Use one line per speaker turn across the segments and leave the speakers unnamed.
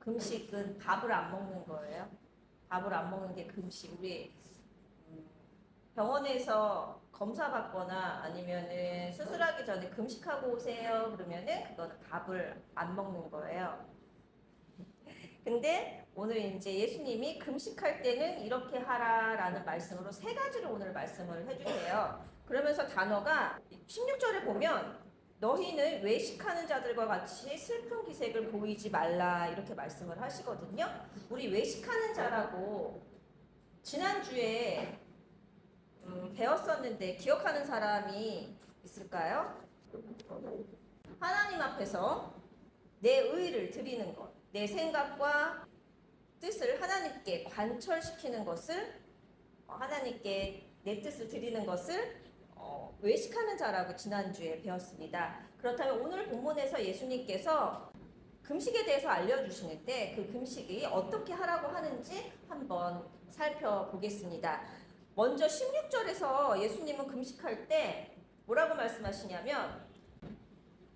금식은 밥을 안 먹는 거예요. 밥을 안 먹는 게 금식. 우리 병원에서 검사 받거나 아니면은 수술하기 전에 금식하고 오세요. 그러면은 그거는 밥을 안 먹는 거예요. 근데 오늘 이제 예수님이 금식할 때는 이렇게 하라라는 말씀으로 세 가지로 오늘 말씀을 해주세요. 그러면서 단어가 16절에 보면 너희는 외식하는 자들과 같이 슬픈 기색을 보이지 말라 이렇게 말씀을 하시거든요. 우리 외식하는 자라고 지난주에 배웠었는데 기억하는 사람이 있을까요? 하나님 앞에서 내 의를 드리는 것, 내 생각과 뜻을 하나님께 관철시키는 것을 하나님께 내 뜻을 드리는 것을 외식하는 자라고 지난주에 배웠습니다. 그렇다면 오늘 본문에서 예수님께서 금식에 대해서 알려주시는데 그 금식이 어떻게 하라고 하는지 한번 살펴보겠습니다. 먼저 16절에서 예수님은 금식할 때 뭐라고 말씀하시냐면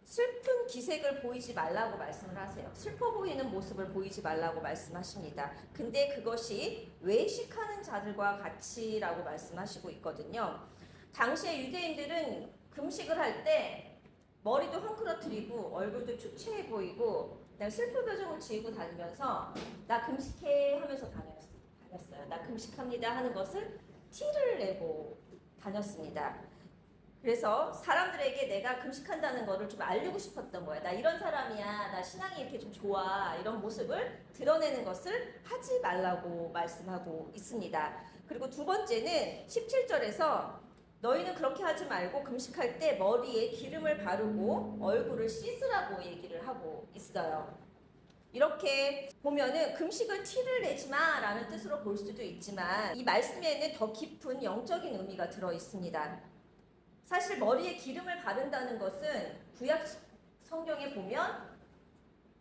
슬픈 기색을 보이지 말라고 말씀을 하세요. 슬퍼 보이는 모습을 보이지 말라고 말씀하십니다. 근데 그것이 외식하는 자들과 같이라고 말씀하시고 있거든요. 당시에 유대인들은 금식을 할 때 머리도 헝클어뜨리고 얼굴도 추체해 보이고 슬픈 표정을 지으고 다니면서 나 금식해 하면서 다녔어요. 나 금식합니다 하는 것을 티를 내고 다녔습니다. 그래서 사람들에게 내가 금식한다는 거를 좀 알리고 싶었던 거야. 나 이런 사람이야. 나 신앙이 이렇게 좀 좋아. 이런 모습을 드러내는 것을 하지 말라고 말씀하고 있습니다. 그리고 두 번째는 17절에서 너희는 그렇게 하지 말고 금식할 때 머리에 기름을 바르고 얼굴을 씻으라고 얘기를 하고 있어요. 이렇게 보면은 금식을 티를 내지 마 라는 뜻으로 볼 수도 있지만 이 말씀에는 더 깊은 영적인 의미가 들어 있습니다. 사실 머리에 기름을 바른다는 것은 구약 성경에 보면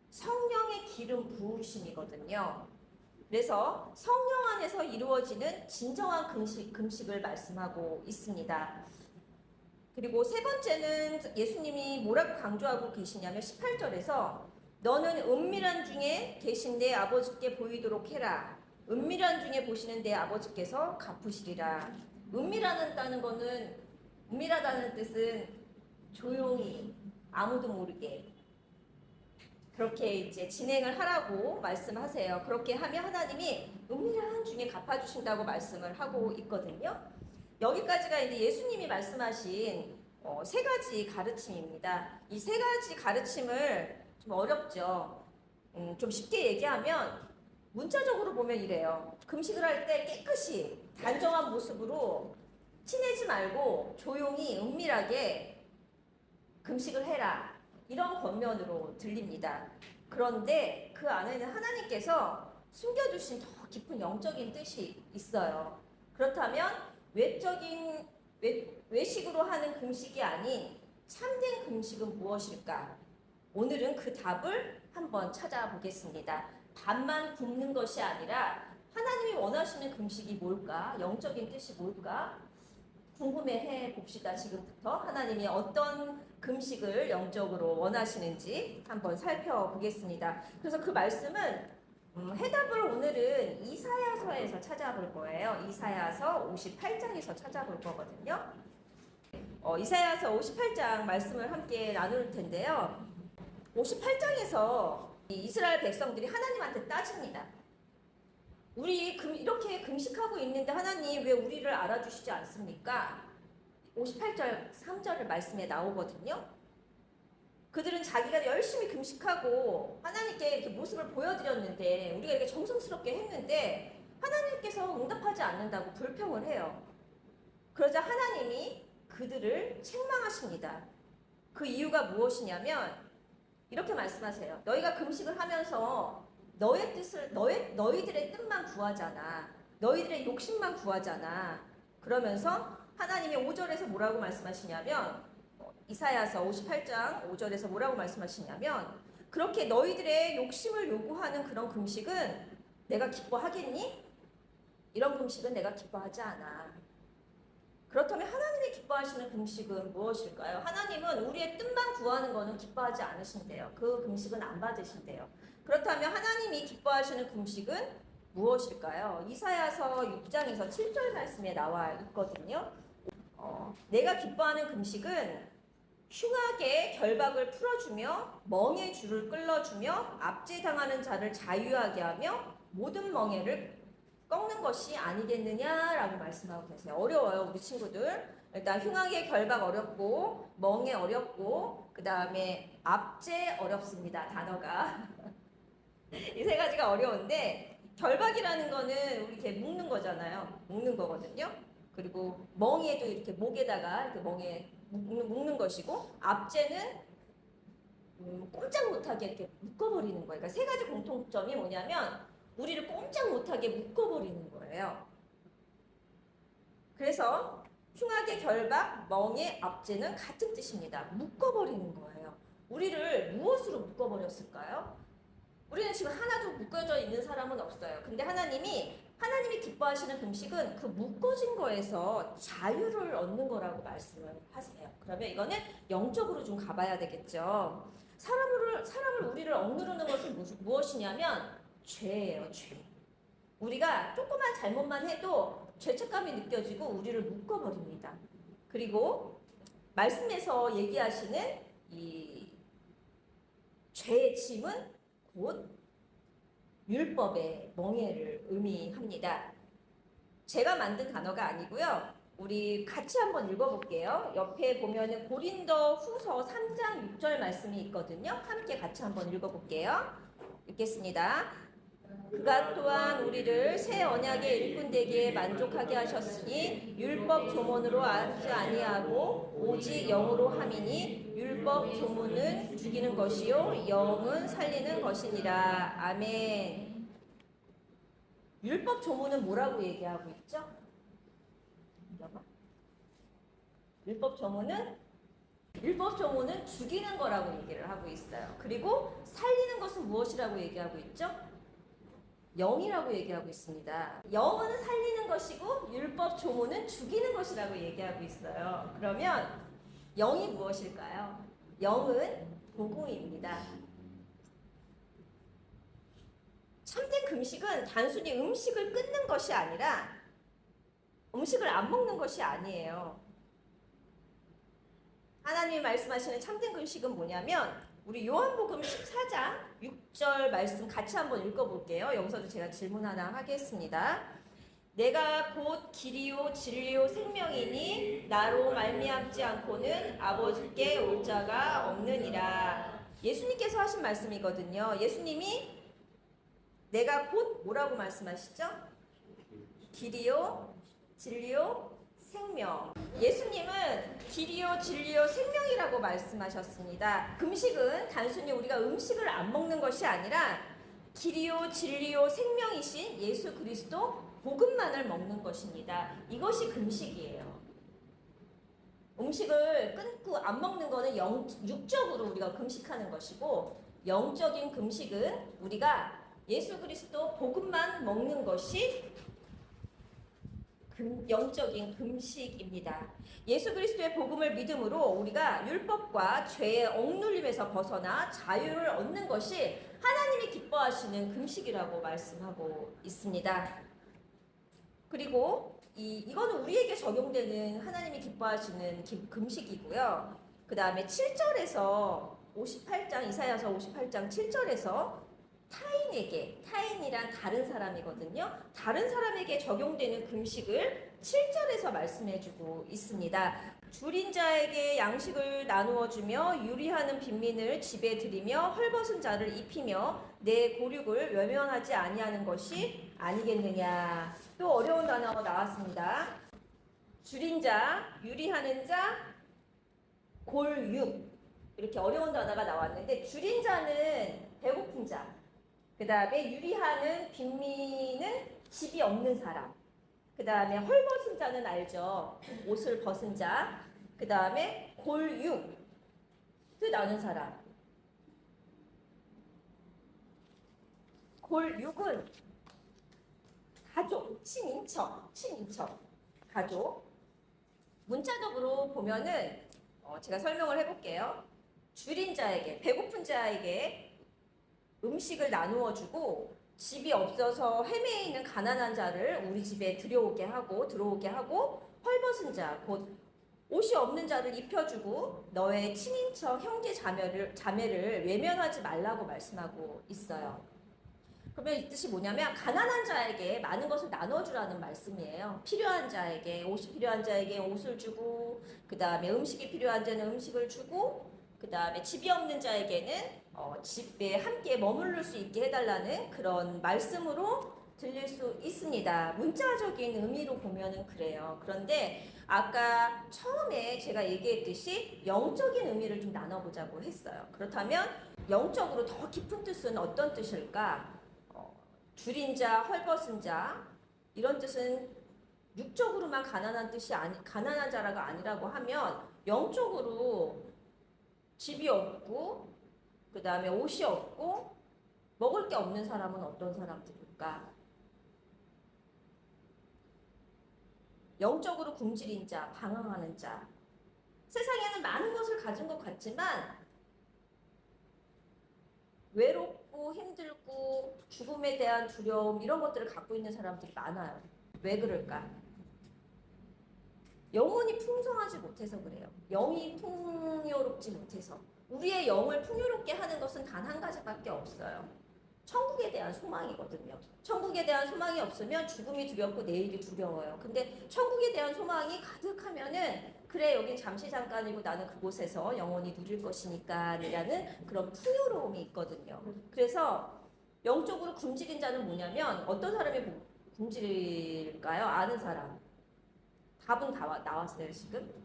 성령의 기름 부으심이거든요. 그래서 성령 안에서 이루어지는 진정한 금식을 말씀하고 있습니다. 그리고 세 번째는 예수님이 뭐라고 강조하고 계시냐면 18절에서 너는 은밀한 중에 계신 내 아버지께 보이도록 해라. 은밀한 중에 보시는 내 아버지께서 갚으시리라. 은밀하다는 거는 은밀하다는 뜻은 조용히 아무도 모르게 그렇게 이제 진행을 하라고 말씀하세요. 그렇게 하면 하나님이 은밀한 중에 갚아주신다고 말씀을 하고 있거든요. 여기까지가 이제 예수님이 말씀하신 세 가지 가르침입니다. 이 세 가지 가르침을 좀 어렵죠. 좀 쉽게 얘기하면 문자적으로 보면 이래요. 금식을 할 때 깨끗이 단정한 모습으로 티내지 말고 조용히 은밀하게 금식을 해라. 이런 권면으로 들립니다. 그런데 그 안에는 하나님께서 숨겨두신 더 깊은 영적인 뜻이 있어요. 그렇다면 외식으로 하는 금식이 아닌 참된 금식은 무엇일까? 오늘은 그 답을 한번 찾아보겠습니다. 밥만 굶는 것이 아니라 하나님이 원하시는 금식이 뭘까? 영적인 뜻이 뭘까? 궁금해해 봅시다. 지금부터 하나님이 어떤 금식을 영적으로 원하시는지 한번 살펴보겠습니다. 그래서 그 말씀은 해답을 오늘은 이사야서에서 찾아볼 거예요. 이사야서 58장에서 찾아볼 거거든요. 이사야서 58장 말씀을 함께 나눌 텐데요. 58장에서 이스라엘 백성들이 하나님한테 따집니다. 우리 이렇게 금식하고 있는데 하나님 왜 우리를 알아주시지 않습니까? 58절 3절을 말씀에 나오거든요. 그들은 자기가 열심히 금식하고 하나님께 이렇게 모습을 보여드렸는데 우리가 이렇게 정성스럽게 했는데 하나님께서 응답하지 않는다고 불평을 해요. 그러자 하나님이 그들을 책망하십니다. 그 이유가 무엇이냐면 이렇게 말씀하세요. 너희가 금식을 하면서 너희들의 뜻만 구하잖아. 너희들의 욕심만 구하잖아. 그러면서 하나님이 5절에서 뭐라고 말씀하시냐면 이사야서 58장 5절에서 뭐라고 말씀하시냐면 그렇게 너희들의 욕심을 요구하는 그런 금식은 내가 기뻐하겠니? 이런 금식은 내가 기뻐하지 않아. 그렇다면 하나님이 기뻐하시는 금식은 무엇일까요? 하나님은 우리의 뜻만 구하는 것은 기뻐하지 않으신대요. 그 금식은 안 받으신대요. 그렇다면 하나님이 하나님이 기뻐하시는 금식은 무엇일까요? 이사야서 6장에서 7절 말씀에 나와 있거든요. 내가 기뻐하는 금식은 흉악의 결박을 풀어주며 멍의 줄을 끌어주며 압제당하는 자를 자유하게 하며 모든 멍에를 꺾는 것이 아니겠느냐라고 말씀하고 계세요. 어려워요, 우리 친구들. 일단 흉악의 결박 어렵고 멍에 어렵고 그 다음에 압제 어렵습니다. 단어가 이 세 가지가 어려운데 결박이라는 거는 우리 이렇게 묶는 거잖아요. 묶는 거거든요. 그리고 멍에도 이렇게 목에다가 이렇게 멍에 묶는 것이고 압제는 꼼짝 못하게 이렇게 묶어버리는 거예요. 그러니까 세 가지 공통점이 뭐냐면 우리를 꼼짝 못하게 묶어버리는 거예요. 그래서 흉악의 결박, 멍의 압제는 같은 뜻입니다. 묶어버리는 거예요. 우리를 무엇으로 묶어버렸을까요? 우리는 지금 하나도 묶어져 있는 사람은 없어요. 근데 하나님이 기뻐하시는 금식은 그 묶어진 거에서 자유를 얻는 거라고 말씀을 하세요. 그러면 이거는 영적으로 좀 가봐야 되겠죠. 사람을 우리를 억누르는 것은 무엇이냐면 죄예요, 죄. 우리가 조그만 잘못만 해도 죄책감이 느껴지고 우리를 묶어버립니다. 그리고 말씀에서 얘기하시는 이 죄의 짐은 곧 율법의 멍에를 의미합니다. 제가 만든 단어가 아니고요. 우리 같이 한번 읽어볼게요. 옆에 보면은 고린도 후서 3장 6절 말씀이 있거든요. 함께 같이 한번 읽어볼게요. 읽겠습니다. 그가 또한 우리를 새 언약의 일꾼 되기에 만족하게 하셨으니 율법 조문으로 하지 아니하고 오직 영으로 함이니 율법 조문은 죽이는 것이요 영은 살리는 것이니라. 아멘. 율법 조문은 뭐라고 얘기하고 있죠? 율법 조문은 죽이는 거라고 얘기를 하고 있어요. 그리고 살리는 것은 무엇이라고 얘기하고 있죠? 영이라고 얘기하고 있습니다. 영은 살리는 것이고 율법 조문은 죽이는 것이라고 얘기하고 있어요. 그러면 영이 무엇일까요? 영은 복음입니다. 참된 금식은 단순히 음식을 끊는 것이 아니라 음식을 안 먹는 것이 아니에요. 하나님이 말씀하시는 참된 금식은 뭐냐면 우리 요한복음 14장 6절 말씀 같이 한번 읽어볼게요. 여기서도 제가 질문 하나 하겠습니다. 내가 곧 길이요 진리요 생명이니 나로 말미암지 않고는 아버지께 올 자가 없느니라. 예수님께서 하신 말씀이거든요. 예수님이 내가 곧 뭐라고 말씀하시죠? 길이요 진리요 생명. 예수님은 길이요 진리요 생명이라고 말씀하셨습니다. 금식은 단순히 우리가 음식을 안 먹는 것이 아니라 길이요 진리요 생명이신 예수 그리스도 복음만을 먹는 것입니다. 이것이 금식이에요. 음식을 끊고 안 먹는 것은 육적으로 우리가 금식하는 것이고 영적인 금식은 우리가 예수 그리스도 복음만 먹는 것이 영적인 금식입니다. 예수 그리스도의 복음을 믿음으로 우리가 율법과 죄의 억눌림에서 벗어나 자유를 얻는 것이 하나님이 기뻐하시는 금식이라고 말씀하고 있습니다. 그리고 이거는 우리에게 적용되는 하나님이 기뻐하시는 금식이고요. 그 다음에 7절에서 58장 이사야서 58장 7절에서 타인이란 다른 사람이거든요. 다른 사람에게 적용되는 금식을 7절에서 말씀해주고 있습니다. 줄인 자에게 양식을 나누어 주며 유리하는 빈민을 집에 들이며 헐벗은 자를 입히며 내 고륙을 외면하지 아니하는 것이 아니겠느냐. 또 어려운 단어가 나왔습니다. 줄인 자, 유리하는 자, 골육. 이렇게 어려운 단어가 나왔는데 줄인 자는 배고픈 자, 그 다음에 유리하는 빈민은 집이 없는 사람, 그 다음에 헐벗은 자는 알죠? 옷을 벗은 자, 그 다음에 골육, 뜻 나는 사람. 골육은 가족, 친인척, 가족. 문자적으로 보면은 제가 설명을 해볼게요. 줄인 자에게, 배고픈 자에게 음식을 나누어 주고 집이 없어서 헤매에 있는 가난한 자를 우리 집에 들어오게 하고 헐벗은 자 곧 옷이 없는 자를 입혀주고 너의 친인척 형제 자매를 외면하지 말라고 말씀하고 있어요. 그러면 이 뜻이 뭐냐면 가난한 자에게 많은 것을 나눠주라는 말씀이에요. 필요한 자에게 옷이 필요한 자에게 옷을 주고 그 다음에 음식이 필요한 자는 음식을 주고 그 다음에 집이 없는 자에게는 집에 함께 머무를 수 있게 해달라는 그런 말씀으로 들릴 수 있습니다. 문자적인 의미로 보면은 그래요. 그런데 아까 처음에 제가 얘기했듯이 영적인 의미를 좀 나눠보자고 했어요. 그렇다면 영적으로 더 깊은 뜻은 어떤 뜻일까? 줄인 자, 헐벗은 자 이런 뜻은 육적으로만 가난한 자라가 아니라고 하면 영적으로 집이 없고 그 다음에 옷이 없고 먹을 게 없는 사람은 어떤 사람들일까? 영적으로 굶주린 자, 방황하는 자. 세상에는 많은 것을 가진 것 같지만 외롭고 힘들고 죽음에 대한 두려움 이런 것들을 갖고 있는 사람들이 많아요. 왜 그럴까? 영혼이 풍성하지 못해서 그래요. 영이 풍요롭지 못해서. 우리의 영을 풍요롭게 하는 것은 단 한 가지밖에 없어요. 천국에 대한 소망이거든요. 천국에 대한 소망이 없으면 죽음이 두렵고 내일이 두려워요. 근데 천국에 대한 소망이 가득하면은 그래 여긴 잠시 잠깐이고 나는 그곳에서 영원히 누릴 것이니까 라는 그런 풍요로움이 있거든요. 그래서 영적으로 굶주린 자는 뭐냐면 어떤 사람이 굶주릴까요? 아는 사람. 답은 다 나왔어요 지금.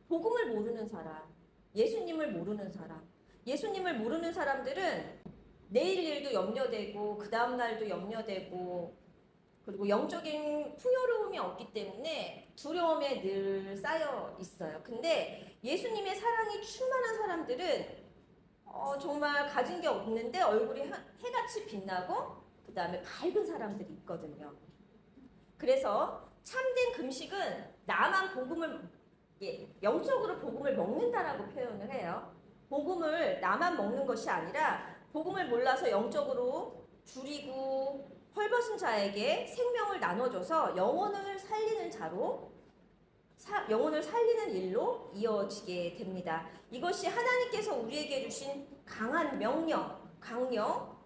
복음을 모르는 사람, 예수님을 모르는 사람. 예수님을 모르는 사람들은 내일 일도 염려되고 그 다음 날도 염려되고 그리고 영적인 풍요로움이 없기 때문에 두려움에 늘 쌓여 있어요. 근데 예수님의 사랑이 충만한 사람들은 정말 가진 게 없는데 얼굴이 해같이 빛나고 그 다음에 밝은 사람들이 있거든요. 그래서 참된 금식은 나만 영적으로 복음을 먹는다라고 표현을 해요. 복음을 나만 먹는 것이 아니라 복음을 몰라서 영적으로 줄이고 헐벗은 자에게 생명을 나눠줘서 영혼을 살리는 일로 이어지게 됩니다. 이것이 하나님께서 우리에게 주신 강한 강령,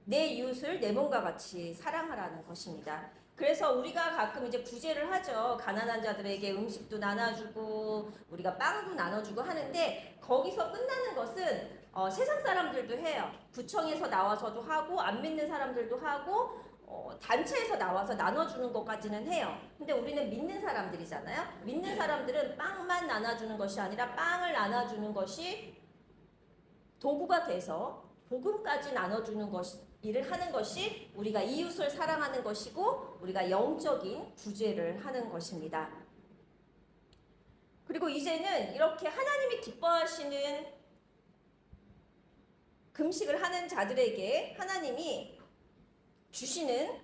내 이웃을 내 몸과 같이 사랑하라는 것입니다. 그래서 우리가 가끔 이제 구제를 하죠. 가난한 자들에게 음식도 나눠주고 우리가 빵도 나눠주고 하는데 거기서 끝나는 것은 세상 사람들도 해요. 구청에서 나와서도 하고 안 믿는 사람들도 하고 단체에서 나와서 나눠주는 것까지는 해요. 근데 우리는 믿는 사람들이잖아요. 믿는 사람들은 빵만 나눠주는 것이 아니라 빵을 나눠주는 것이 도구가 돼서 복음까지 나눠주는 일을 하는 것이 우리가 이웃을 사랑하는 것이고 우리가 영적인 구제를 하는 것입니다. 그리고 이제는 이렇게 하나님이 기뻐하시는 금식을 하는 자들에게 하나님이 주시는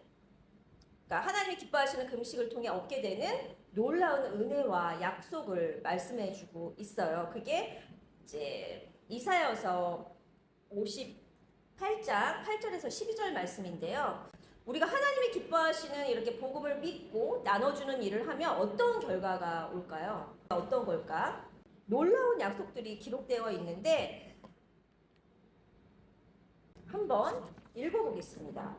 그러니까 하나님이 기뻐하시는 금식을 통해 얻게 되는 놀라운 은혜와 약속을 말씀해 주고 있어요. 그게 이제 이사야서 58장 8절에서 12절 말씀인데요. 우리가 하나님이 기뻐하시는 이렇게 복음을 믿고 나눠주는 일을 하면 어떤 결과가 올까요? 어떤 걸까? 놀라운 약속들이 기록되어 있는데 한번 읽어보겠습니다.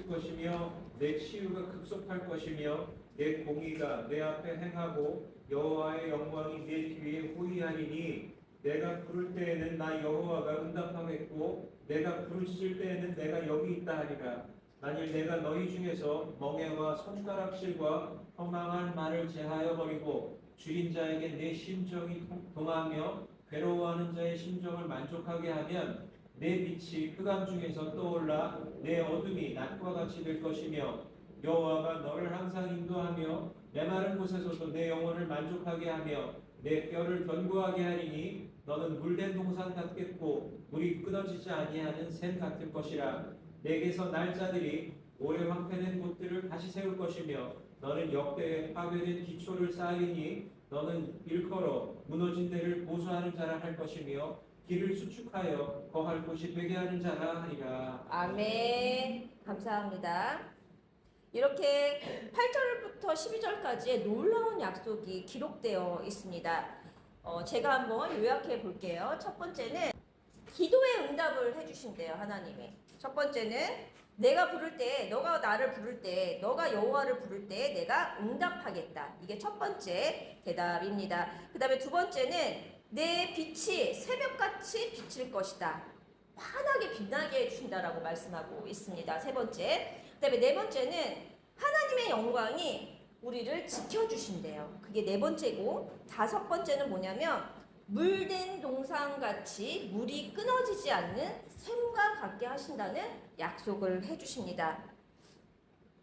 것이며 내 치유가 급속할 것이며 내 공의가 내 앞에 행하고 여호와의 영광이 내 뒤에 호위하리니 내가 부를 때에는 나 여호와가 응답하겠고 내가 부르실 때에는 내가 여기 있다 하리라. 만일 내가 너희 중에서 멍에와 손가락질과 허망한 말을 제하여 버리고 줄인 자에게 내 심정이 동하며 괴로워하는 자의 심정을 만족하게 하면 내 빛이 흑암 중에서 떠올라 내 어둠이 낮과 같이 될 것이며 여호와가 너를 항상 인도하며 메마른 곳에서도 내 영혼을 만족하게 하며 내 뼈를 견고하게 하리니 너는 물된 동산 같겠고 물이 끊어지지 아니하는 샘 같을 것이라. 내게서 날 자들이 오래 황폐된 곳들을 다시 세울 것이며 너는 역대에 파괴된 기초를 쌓으리니 너는 일컬어 무너진 데를 보수하는 자라 할 것이며 길을 수축하여 거할 곳이 되게 하는 자라 하리라.
아멘. 감사합니다. 이렇게 8절부터 12절까지의 놀라운 약속이 기록되어 있습니다. 제가 한번 요약해 볼게요. 첫 번째는 기도의 응답을 해주신대요, 하나님이. 첫 번째는 내가 부를 때, 너가 나를 부를 때, 너가 여호와를 부를 때 내가 응답하겠다. 이게 첫 번째 대답입니다. 그 다음에 두 번째는 내 빛이 새벽같이 비칠 것이다. 환하게 빛나게 해주신다라고 말씀하고 있습니다. 세 번째. 그 다음에 네 번째는 하나님의 영광이 우리를 지켜주신대요. 그게 네 번째고, 다섯 번째는 뭐냐면 물된 동상같이 물이 끊어지지 않는 샘과 같게 하신다는 약속을 해주십니다.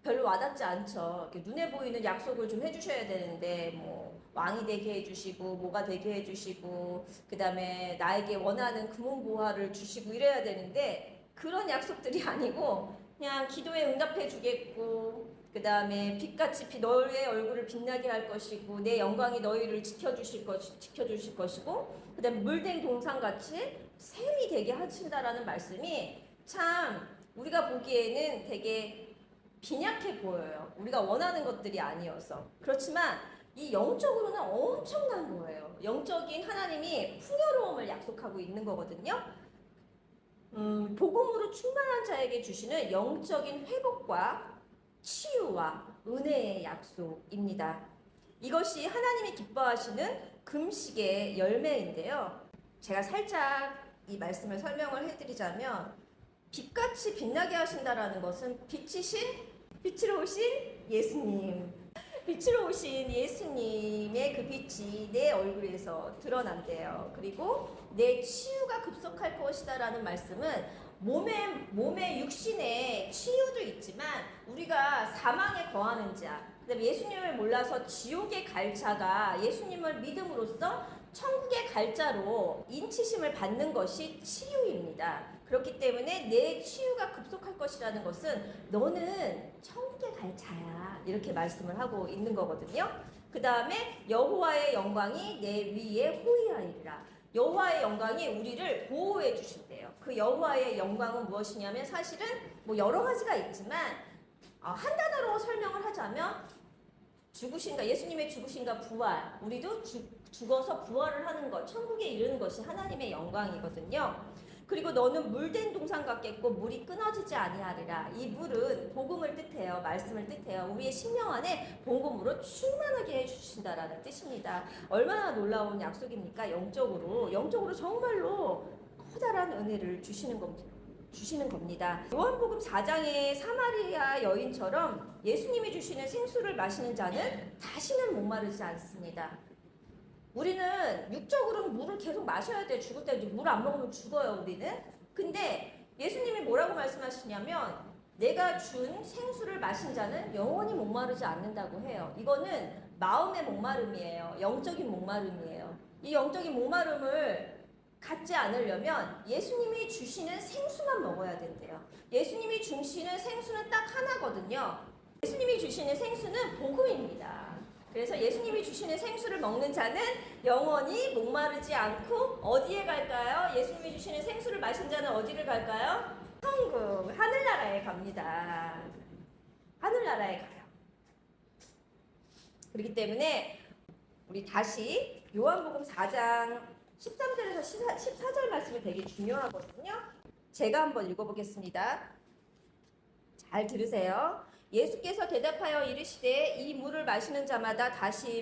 별로 와닿지 않죠. 이렇게 눈에 보이는 약속을 좀 해주셔야 되는데 뭐 왕이 되게 해주시고 뭐가 되게 해주시고 그 다음에 나에게 원하는 금은보화를 주시고 이래야 되는데 그런 약속들이 아니고 그냥 기도에 응답해 주겠고 그 다음에 빛같이 너의 얼굴을 빛나게 할 것이고 내 영광이 너희를 지켜주실 것이고 그 다음에 물된 동상같이 샘이 되게 하신다라는 말씀이 참 우리가 보기에는 되게 빈약해 보여요. 우리가 원하는 것들이 아니어서. 그렇지만 이 영적으로는 엄청난 거예요. 영적인 하나님이 풍요로움을 약속하고 있는 거거든요. 복음으로 충만한 자에게 주시는 영적인 회복과 치유와 은혜의 약속입니다. 이것이 하나님이 기뻐하시는 금식의 열매인데요. 제가 살짝 이 말씀을 설명을 해드리자면 빛같이 빛나게 하신다라는 것은 빛으로 오신 예수님, 빛으로 오신 예수님의 그 빛이 내 얼굴에서 드러난대요. 그리고 내 치유가 급속할 것이다라는 말씀은 몸의 육신의 치유도 있지만 우리가 사망에 거하는 자, 그다음에 예수님을 몰라서 지옥에 갈 자가 예수님을 믿음으로써 천국에 갈 자로 인치심을 받는 것이 치유입니다. 그렇기 때문에 내 치유가 급속할 것이라는 것은 너는 천국에 갈 자야 이렇게 말씀을 하고 있는 거거든요. 그 다음에 여호와의 영광이 내 위에 호위하리라. 여호와의 영광이 우리를 보호해 주신대요. 그 여호와의 영광은 무엇이냐면 사실은 뭐 여러 가지가 있지만 한 단어로 설명을 하자면 죽으신가 예수님의 죽으신가 부활 우리도 죽어서 부활을 하는 것 천국에 이르는 것이 하나님의 영광이거든요. 그리고 너는 물된 동상 같겠고 물이 끊어지지 아니하리라. 이 물은 복음을 뜻해요. 말씀을 뜻해요. 우리의 심령 안에 복음으로 충만하게 해주신다라는 뜻입니다. 얼마나 놀라운 약속입니까? 영적으로 정말로 커다란 은혜를 주시는 겁니다. 요한복음 4장의 사마리아 여인처럼 예수님이 주시는 생수를 마시는 자는 다시는 목마르지 않습니다. 우리는 육적으로는 물을 계속 마셔야 돼. 죽을 때 물 안 먹으면 죽어요, 우리는. 근데 예수님이 뭐라고 말씀하시냐면 내가 준 생수를 마신 자는 영원히 목마르지 않는다고 해요. 이거는 마음의 목마름이에요. 영적인 목마름이에요. 이 영적인 목마름을 갖지 않으려면 예수님이 주시는 생수만 먹어야 된대요. 예수님이 주시는 생수는 딱 하나거든요. 예수님이 주시는 생수는 복음입니다. 그래서 예수님이 주시는 생수를 먹는 자는 영원히 목마르지 않고 어디에 갈까요? 예수님이 주시는 생수를 마신 자는 어디를 갈까요? 천국, 하늘나라에 갑니다. 하늘나라에 가요. 그렇기 때문에 우리 다시 요한복음 4장 13절에서 14절 말씀이 되게 중요하거든요. 제가 한번 읽어보겠습니다. 잘 들으세요. 예수께서 대답하여 이르시되 이 물을 마시는 자마다 다시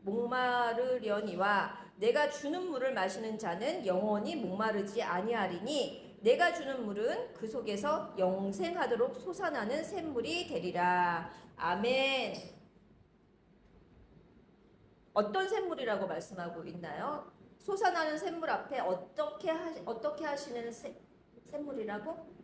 목마르려니와 내가 주는 물을 마시는 자는 영원히 목마르지 아니하리니 내가 주는 물은 그 속에서 영생하도록 솟아나는 샘물이 되리라. 아멘. 어떤 샘물이라고 말씀하고 있나요? 솟아나는 샘물 앞에 어떻게 하시는 샘물이라고?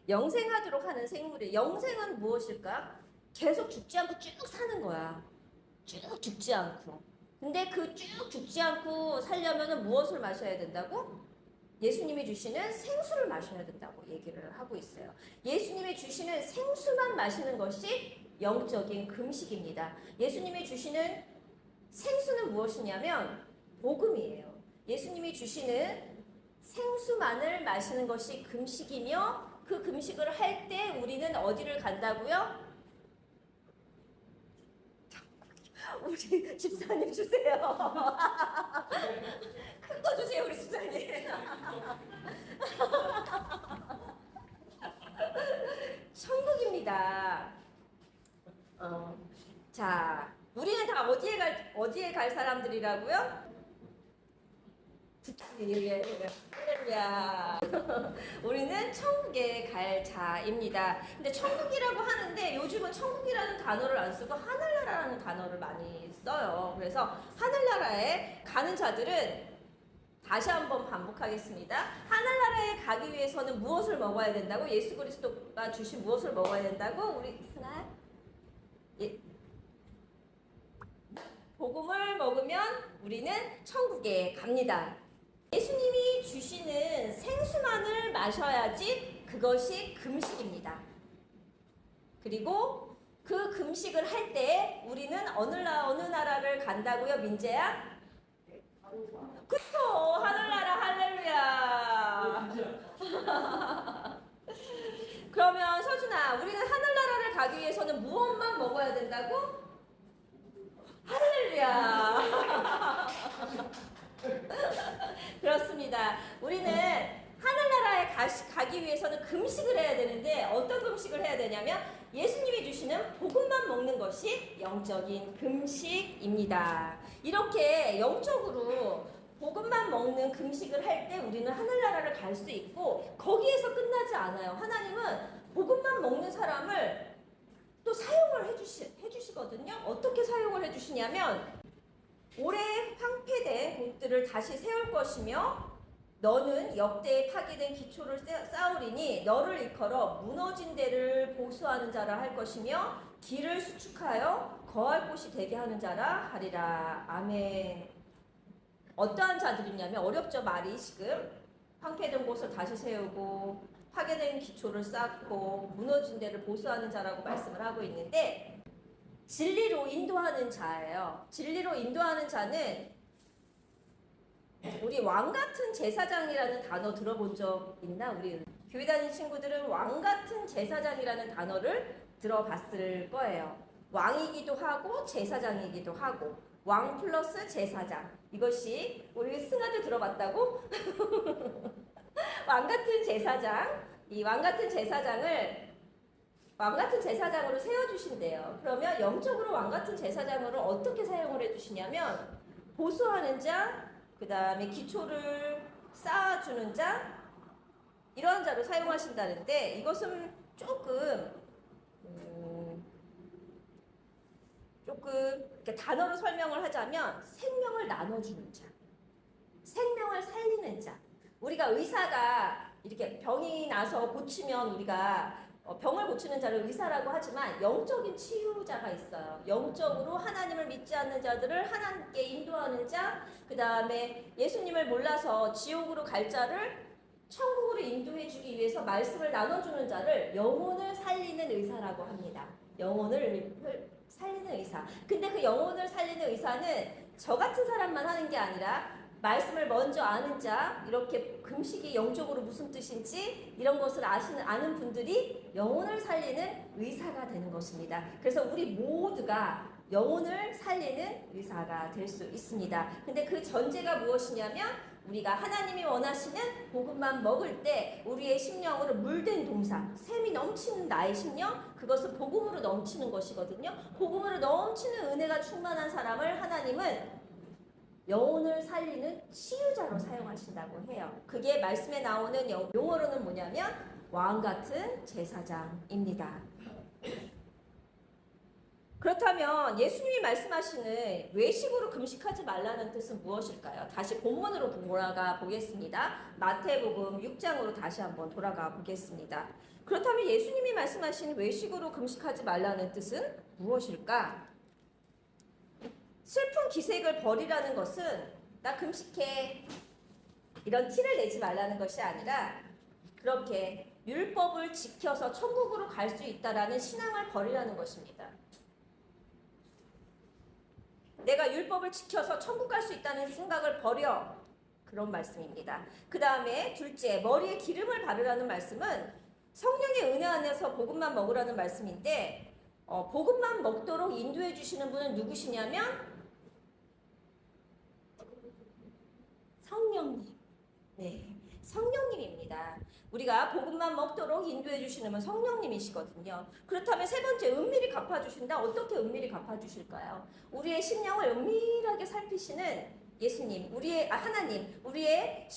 영생하도록 하는 생물이. 영생은 무엇일까? 계속 죽지 않고 쭉 사는 거야. 쭉 죽지 않고. 근데 그 쭉 죽지 않고 살려면 무엇을 마셔야 된다고? 예수님이 주시는 생수를 마셔야 된다고 얘기를 하고 있어요. 예수님이 주시는 생수만 마시는 것이 영적인 금식입니다. 예수님이 주시는 생수는 무엇이냐면 복음이에요. 예수님이 주시는 생수만을 마시는 것이 금식이며 그 금식을 할 때 우리는 어디를 간다고요? 우리 집사님 주세요. 큰 거 주세요, 우리 집사님. 천국입니다. 자, 우리는 다 어디에 갈 사람들이라고요? 할렐루야. 우리는 천국에 갈 자입니다. 근데 천국이라고 하는데 요즘은 천국이라는 단어를 안 쓰고 하늘나라라는 단어를 많이 써요. 그래서 하늘나라에 가는 자들은 다시 한번 반복하겠습니다. 하늘나라에 가기 위해서는 무엇을 먹어야 된다고? 예수 그리스도가 주신 무엇을 먹어야 된다고? 우리 승아? 복음을 먹으면 우리는 천국에 갑니다. 예수님이 주시는 생수만을 마셔야지 그것이 금식입니다. 그리고 그 금식을 할 때 우리는 어느 나라를 간다고요, 민재야? 그쵸, 하늘나라. 할렐루야. 그러면 서준아, 우리는 하늘나라를 가기 위해서는 무엇만 먹어야 된다고? 할렐루야. 그렇습니다. 우리는 하늘나라에 가기 위해서는 금식을 해야 되는데 어떤 금식을 해야 되냐면 예수님이 주시는 복음만 먹는 것이 영적인 금식입니다. 이렇게 영적으로 복음만 먹는 금식을 할 때 우리는 하늘나라를 갈 수 있고 거기에서 끝나지 않아요. 하나님은 복음만 먹는 사람을 또 사용을 해주시거든요. 어떻게 사용을 해주시냐면 오래 황폐된 곳들을 다시 세울 것이며 너는 역대에 파괴된 기초를 쌓으리니 너를 일컬어 무너진 데를 보수하는 자라 할 것이며 길을 수축하여 거할 곳이 되게 하는 자라 하리라. 아멘. 어떠한 자들이냐면 어렵죠, 말이 지금. 황폐된 곳을 다시 세우고 파괴된 기초를 쌓고 무너진 데를 보수하는 자라고 말씀을 하고 있는데 진리로 인도하는 자예요. 진리로 인도하는 자는 우리 왕같은 제사장이라는 단어 들어본 적 있나? 우리 교회 다니는 친구들은 왕같은 제사장이라는 단어를 들어봤을 거예요. 왕이기도 하고 제사장이기도 하고 왕 플러스 제사장. 이것이 우리 승아도 들어봤다고? 왕같은 제사장. 이 왕같은 제사장으로 세워주신대요. 그러면 영적으로 왕같은 제사장으로 어떻게 사용을 해주시냐면 보수하는 자, 그 다음에 기초를 쌓아주는 자, 이러한 자로 사용하신다는데 이것은 조금 이렇게 단어로 설명을 하자면 생명을 나눠주는 자, 생명을 살리는 자. 우리가 의사가 이렇게 병이 나서 고치면 우리가 병을 고치는 자를 의사라고 하지만 영적인 치유자가 있어요. 영적으로 하나님을 믿지 않는 자들을 하나님께 인도하는 자, 그 다음에 예수님을 몰라서 지옥으로 갈 자를 천국으로 인도해 주기 위해서 말씀을 나눠주는 자를 영혼을 살리는 의사라고 합니다. 영혼을 살리는 의사. 근데 그 영혼을 살리는 의사는 저 같은 사람만 하는 게 아니라 말씀을 먼저 아는 자, 이렇게 금식이 영적으로 무슨 뜻인지 이런 것을 아는 분들이 영혼을 살리는 의사가 되는 것입니다. 그래서 우리 모두가 영혼을 살리는 의사가 될 수 있습니다. 근데 그 전제가 무엇이냐면 우리가 하나님이 원하시는 복음만 먹을 때 우리의 심령으로 물된 동상, 샘이 넘치는 나의 심령, 그것은 복음으로 넘치는 것이거든요. 복음으로 넘치는 은혜가 충만한 사람을 하나님은 영혼을 살리는 치유자로 사용하신다고 해요. 그게 말씀에 나오는 용어로는 뭐냐면 왕같은 제사장입니다. 그렇다면 예수님이 말씀하시는 외식으로 금식하지 말라는 뜻은 무엇일까요? 다시 본문으로 돌아가 보겠습니다. 마태복음 6장으로 다시 한번 돌아가 보겠습니다. 그렇다면 예수님이 말씀하신 외식으로 금식하지 말라는 뜻은 무엇일까? 슬픈 기색을 버리라는 것은 나 금식해 이런 티를 내지 말라는 것이 아니라 그렇게 율법을 지켜서 천국으로 갈 수 있다라는 신앙을 버리라는 것입니다. 내가 율법을 지켜서 천국 갈 수 있다는 생각을 버려. 그런 말씀입니다. 그 다음에 둘째, 머리에 기름을 바르라는 말씀은 성령의 은혜 안에서 복음만 먹으라는 말씀인데 복음만 먹도록 인도해 주시는 분은 누구시냐면 성령님. 네, 성령님입니다. 우리가 복음만 먹도록 인도해 주시는 분 성령님이시거든요. 그렇다면 세 번째, 은밀히 갚아주신다. 어떻게 은밀히 갚아주실까요? 우리의 심령을 은밀하게 살피시는 예수님, 하나님, 우리의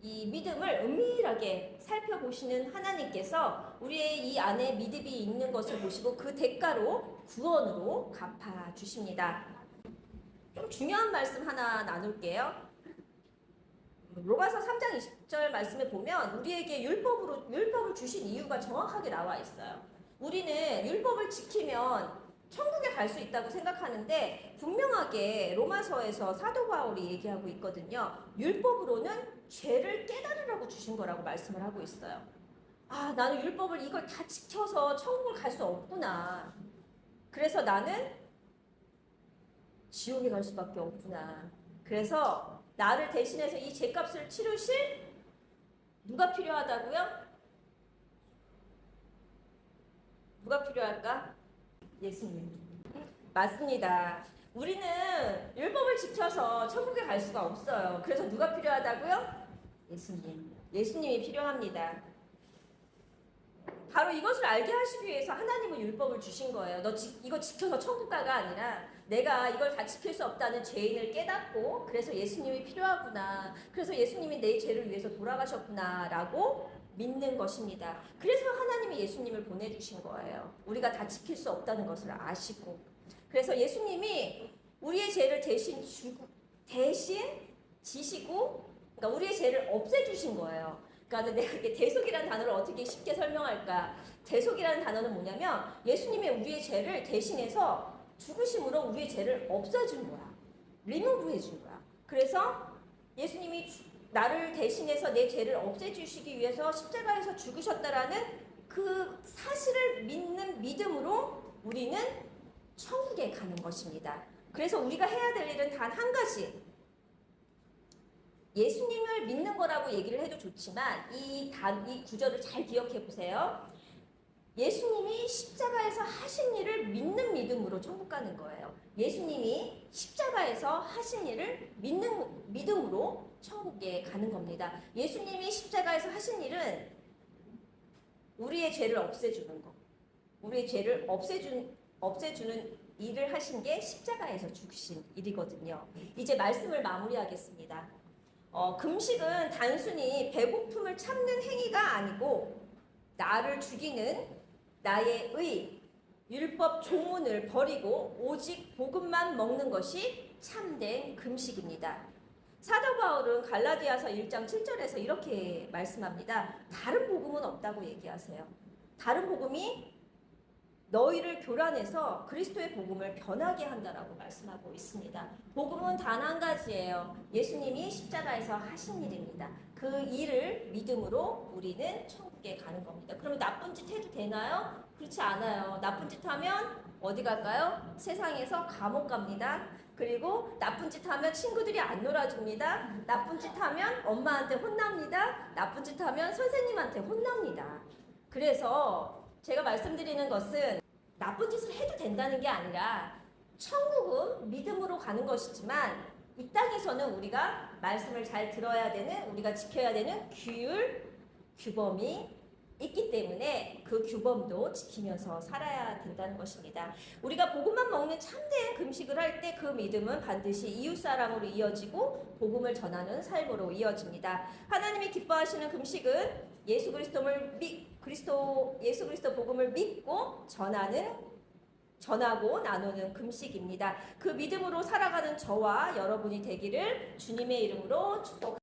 이 믿음을 은밀하게 살펴보시는 하나님께서 우리의 이 안에 믿음이 있는 것을 보시고 그 대가로 구원으로 갚아주십니다. 좀 중요한 말씀 하나 나눌게요. 로마서 3장 20절 말씀에 보면 우리에게 율법을 주신 이유가 정확하게 나와 있어요. 우리는 율법을 지키면 천국에 갈 수 있다고 생각하는데 분명하게 로마서에서 사도 바울이 얘기하고 있거든요. 율법으로는 죄를 깨달으라고 주신 거라고 말씀을 하고 있어요. 아, 나는 율법을 이걸 다 지켜서 천국을 갈 수 없구나. 그래서 나는 지옥에 갈 수밖에 없구나. 그래서 나를 대신해서 이 죄값을 치르실 누가 필요하다고요? 누가 필요할까? 예수님. 맞습니다. 우리는 율법을 지켜서 천국에 갈 수가 없어요. 그래서 누가 필요하다고요? 예수님. 예수님이 필요합니다. 바로 이것을 알게 하시기 위해서 하나님은 율법을 주신 거예요. 너 이거 지켜서 천국 가가 아니라 내가 이걸 다 지킬 수 없다는 죄인을 깨닫고 그래서 예수님이 필요하구나. 그래서 예수님이 내 죄를 위해서 돌아가셨구나 라고 믿는 것입니다. 그래서 하나님이 예수님을 보내주신 거예요. 우리가 다 지킬 수 없다는 것을 아시고. 그래서 예수님이 우리의 죄를 대신 지시고 그러니까 우리의 죄를 없애주신 거예요. 그러니까 내가 이게 대속이라는 단어를 어떻게 쉽게 설명할까? 대속이라는 단어는 뭐냐면 예수님이 우리의 죄를 대신해서 죽으심으로 우리의 죄를 없애준 거야. 리무브 해준 거야. 그래서 예수님이 나를 대신해서 내 죄를 없애주시기 위해서 십자가에서 죽으셨다라는 그 사실을 믿는 믿음으로 우리는 천국에 가는 것입니다. 그래서 우리가 해야 될 일은 단 한 가지. 예수님을 믿는 거라고 얘기를 해도 좋지만 이 구절을 잘 기억해 보세요. 예수님이 십자가에서 하신 일을 믿는 믿음으로 천국 가는 거예요. 예수님이 십자가에서 하신 일을 믿는 믿음으로 천국에 가는 겁니다. 예수님이 십자가에서 하신 일은 우리의 죄를 없애주는 거. 우리의 죄를 없애주는 일을 하신 게 십자가에서 죽으신 일이거든요. 이제 말씀을 마무리하겠습니다. 금식은 단순히 배고픔을 참는 행위가 아니고 나를 죽이는 나의 율법 조문을 버리고 오직 복음만 먹는 것이 참된 금식입니다. 사도 바울은 갈라디아서 1장 7절에서 이렇게 말씀합니다. 다른 복음은 없다고 얘기하세요. 다른 복음이 너희를 교란해서 그리스도의 복음을 변하게 한다라고 말씀하고 있습니다. 복음은 단 한 가지예요. 예수님이 십자가에서 하신 일입니다. 그 일을 믿음으로 우리는 천국에 가는 겁니다. 그러면 나쁜 짓 해도 되나요? 그렇지 않아요. 나쁜 짓 하면 어디 갈까요? 세상에서 감옥 갑니다. 그리고 나쁜 짓 하면 친구들이 안 놀아줍니다. 나쁜 짓 하면 엄마한테 혼납니다. 나쁜 짓 하면 선생님한테 혼납니다. 그래서 제가 말씀드리는 것은 나쁜 짓을 해도 된다는 게 아니라 천국은 믿음으로 가는 것이지만 이 땅에서는 우리가 말씀을 잘 들어야 되는, 우리가 지켜야 되는 규율, 규범이 있기 때문에 그 규범도 지키면서 살아야 된다는 것입니다. 우리가 복음만 먹는 참된 금식을 할 때 그 믿음은 반드시 이웃사랑으로 이어지고 복음을 전하는 삶으로 이어집니다. 하나님이 기뻐하시는 금식은 예수 그리스도 복음을 믿고 전하고 나누는 금식입니다. 그 믿음으로 살아가는 저와 여러분이 되기를 주님의 이름으로 축복합니다.